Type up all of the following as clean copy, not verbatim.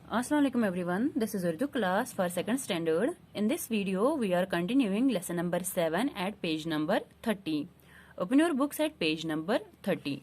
Assalamualaikum everyone, this is Urdu class for 2nd standard. In this video, we are continuing lesson number 7 at page number 30. Open your books at page number 30.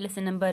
lesson number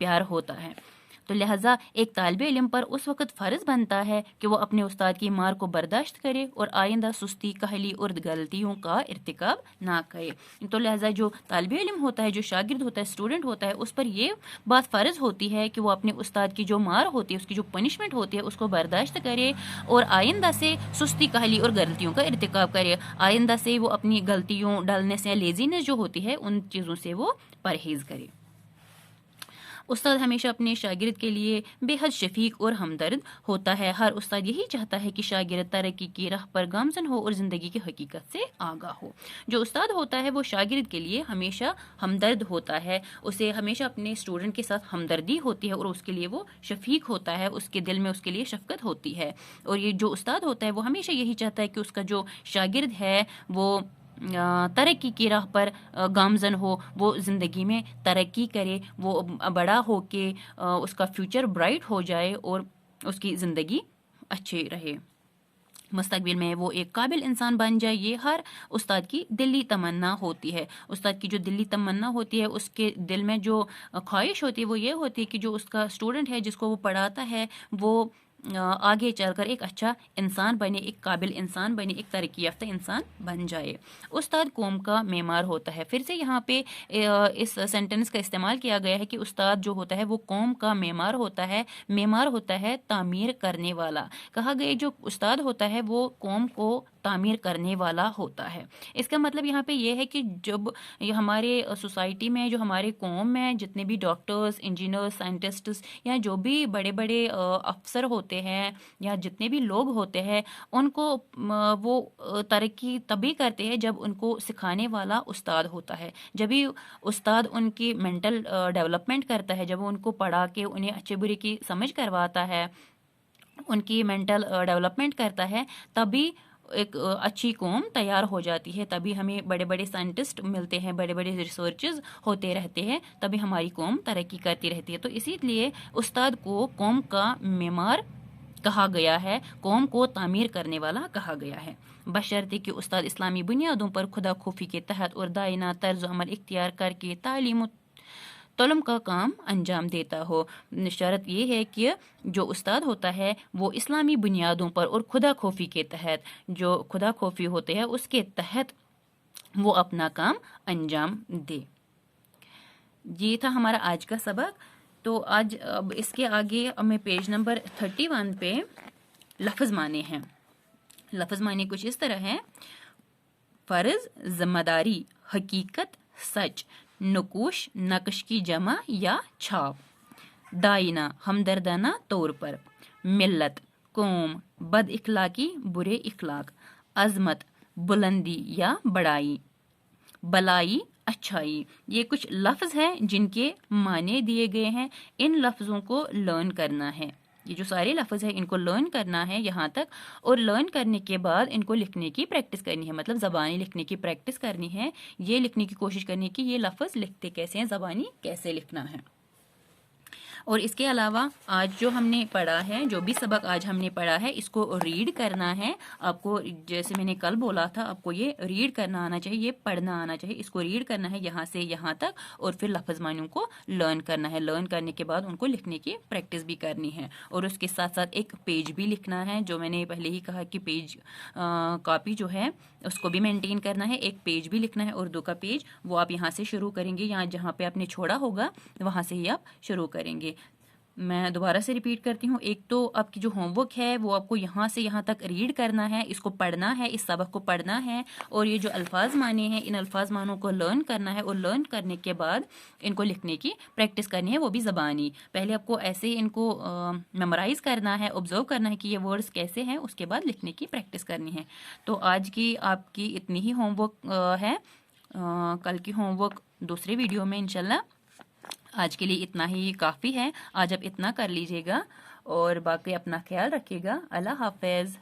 پیار ہوتا ہے. تو لہٰذا ایک طالب علم پر اس وقت فرض بنتا ہے کہ وہ اپنے استاد کی مار کو برداشت کرے اور آئندہ سستی، کاہلی اور غلطیوں کا ارتکاب نہ کرے. تو لہٰذا جو طالب علم ہوتا ہے، جو شاگرد ہوتا ہے، اسٹوڈنٹ ہوتا ہے، اس پر یہ بات فرض ہوتی ہے کہ وہ اپنے استاد کی جو مار ہوتی ہے، اس کی جو پنشمنٹ ہوتی ہے، اس کو برداشت کرے اور آئندہ سے سستی، کاہلی اور غلطیوں کا ارتکاب کرے. آئندہ سے وہ اپنی غلطیوں، ڈلنس یا لیزینس جو ہوتی ہے، ان چیزوں سے وہ پرہیز کرے. استاد ہمیشہ اپنے شاگرد کے لیے بے حد شفیق اور ہمدرد ہوتا ہے. ہر استاد یہی چاہتا ہے کہ شاگرد ترقی کی راہ پر گامزن ہو اور زندگی کی حقیقت سے آگاہ ہو. جو استاد ہوتا ہے وہ شاگرد کے لیے ہمیشہ ہمدرد ہوتا ہے. اسے ہمیشہ اپنے اسٹوڈنٹ کے ساتھ ہمدردی ہوتی ہے اور اس کے لیے وہ شفیق ہوتا ہے. اس کے دل میں اس کے لیے شفقت ہوتی ہے. اور یہ جو استاد ہوتا ہے وہ ہمیشہ یہی چاہتا ہے کہ اس کا جو شاگرد ہے وہ ترقی کی راہ پر گامزن ہو، وہ زندگی میں ترقی کرے، وہ بڑا ہو کے اس کا فیوچر برائٹ ہو جائے اور اس کی زندگی اچھی رہے، مستقبل میں وہ ایک قابل انسان بن جائے. یہ ہر استاد کی دلی تمنا ہوتی ہے. استاد کی جو دلی تمنا ہوتی ہے، اس کے دل میں جو خواہش ہوتی ہے وہ یہ ہوتی ہے کہ جو اس کا اسٹوڈنٹ ہے، جس کو وہ پڑھاتا ہے، وہ آگے چل کر ایک اچھا انسان بنے، ایک قابل انسان بنے، ایک ترقی یافتہ انسان بن جائے. استاد قوم کا معمار ہوتا ہے. پھر سے یہاں پہ اس سینٹنس کا استعمال کیا گیا ہے کہ استاد جو ہوتا ہے وہ قوم کا معمار ہوتا ہے. معمار ہوتا ہے تعمیر کرنے والا. کہا گیا جو استاد ہوتا ہے وہ قوم کو تعمیر کرنے والا ہوتا ہے. اس کا مطلب یہاں پہ یہ ہے کہ جب ہمارے سوسائٹی میں، جو ہمارے قوم میں جتنے بھی ڈاکٹرز، انجینئرز، سائنٹسٹس یا جو بھی بڑے بڑے افسر ہوتے ہیں یا جتنے بھی لوگ ہوتے ہیں، ان کو وہ ترقی تبھی کرتے ہیں جب ان کو سکھانے والا استاد ہوتا ہے. جب بھی استاد ان کی مینٹل ڈیولپمنٹ کرتا ہے، جب وہ ان کو پڑھا کے انہیں اچھے برے کی سمجھ کرواتا ہے، ان کی مینٹل ڈیولپمنٹ کرتا ہے، تبھی ایک اچھی قوم تیار ہو جاتی ہے. تبھی ہمیں بڑے بڑے سائنٹسٹ ملتے ہیں، بڑے بڑے ریسرچز ہوتے رہتے ہیں، تبھی ہماری قوم ترقی کرتی رہتی ہے. تو اسی لیے استاد کو قوم کا معمار کہا گیا ہے، قوم کو تعمیر کرنے والا کہا گیا ہے، بشرطے کہ استاد اسلامی بنیادوں پر خدا خوفی کے تحت اور دائنا طرز عمل اختیار کر کے تعلیم و تعلم کا کام انجام دیتا ہو. شرط یہ ہے کہ جو استاد ہوتا ہے وہ اسلامی بنیادوں پر اور خدا خوفی کے تحت، جو خدا خوفی ہوتے ہیں اس کے تحت وہ اپنا کام انجام دے. یہ تھا ہمارا آج کا سبق. تو آج اب اس کے آگے ہمیں پیج نمبر 31 پہ لفظ معنی ہیں. لفظ معنی کچھ اس طرح ہے: فرض، ذمہ داری، حقیقت، سچ، نقوش، نقش کی جمع یا چھاپ، دائنا، ہمدردانہ طور پر، ملت، قوم، بد اخلاقی، برے اخلاق، عظمت، بلندی یا بڑائی، بلائی، اچھائی. یہ کچھ لفظ ہیں جن کے معنی دیے گئے ہیں. ان لفظوں کو لرن کرنا ہے. یہ جو سارے لفظ ہیں ان کو لرن کرنا ہے یہاں تک، اور لرن کرنے کے بعد ان کو لکھنے کی پریکٹس کرنی ہے. مطلب زبانی لکھنے کی پریکٹس کرنی ہے. یہ لکھنے کی کوشش کرنی ہے کہ یہ لفظ لکھتے کیسے ہیں، زبانی کیسے لکھنا ہے. اور اس کے علاوہ آج جو ہم نے پڑھا ہے، جو بھی سبق آج ہم نے پڑھا ہے، اس کو ریڈ کرنا ہے. آپ کو جیسے میں نے کل بولا تھا، آپ کو یہ ریڈ کرنا آنا چاہیے، یہ پڑھنا آنا چاہیے. اس کو ریڈ کرنا ہے یہاں سے یہاں تک، اور پھر لفظ معنیوں کو لرن کرنا ہے. لرن کرنے کے بعد ان کو لکھنے کی پریکٹس بھی کرنی ہے. اور اس کے ساتھ ساتھ ایک پیج بھی لکھنا ہے. جو میں نے پہلے ہی کہا کہ پیج کاپی جو ہے اس کو بھی مینٹین کرنا ہے. ایک پیج بھی لکھنا ہے اردو کا پیج. وہ آپ یہاں سے شروع کریں گے، یہاں جہاں پہ آپ نے چھوڑا ہوگا وہاں سے ہی آپ شروع کریں گے. میں دوبارہ سے ریپیٹ کرتی ہوں. ایک تو آپ کی جو ہوم ورک ہے وہ آپ کو یہاں سے یہاں تک ریڈ کرنا ہے، اس کو پڑھنا ہے، اس سبق کو پڑھنا ہے. اور یہ جو الفاظ معنی ہیں، ان الفاظ معنوں کو لرن کرنا ہے. اور لرن کرنے کے بعد ان کو لکھنے کی پریکٹس کرنی ہے، وہ بھی زبانی. پہلے آپ کو ایسے ان کو میمورائز کرنا ہے، آبزرو کرنا ہے کہ یہ ورڈز کیسے ہیں، اس کے بعد لکھنے کی پریکٹس کرنی ہے. تو آج کی آپ کی اتنی ہی ہوم ورک ہے. کل کی ہوم ورک دوسرے ویڈیو میں انشاءاللہ. آج کے لیے اتنا ہی کافی ہے. آج آپ اتنا کر لیجیے گا اور باقی اپنا خیال رکھیے گا. اللہ حافظ.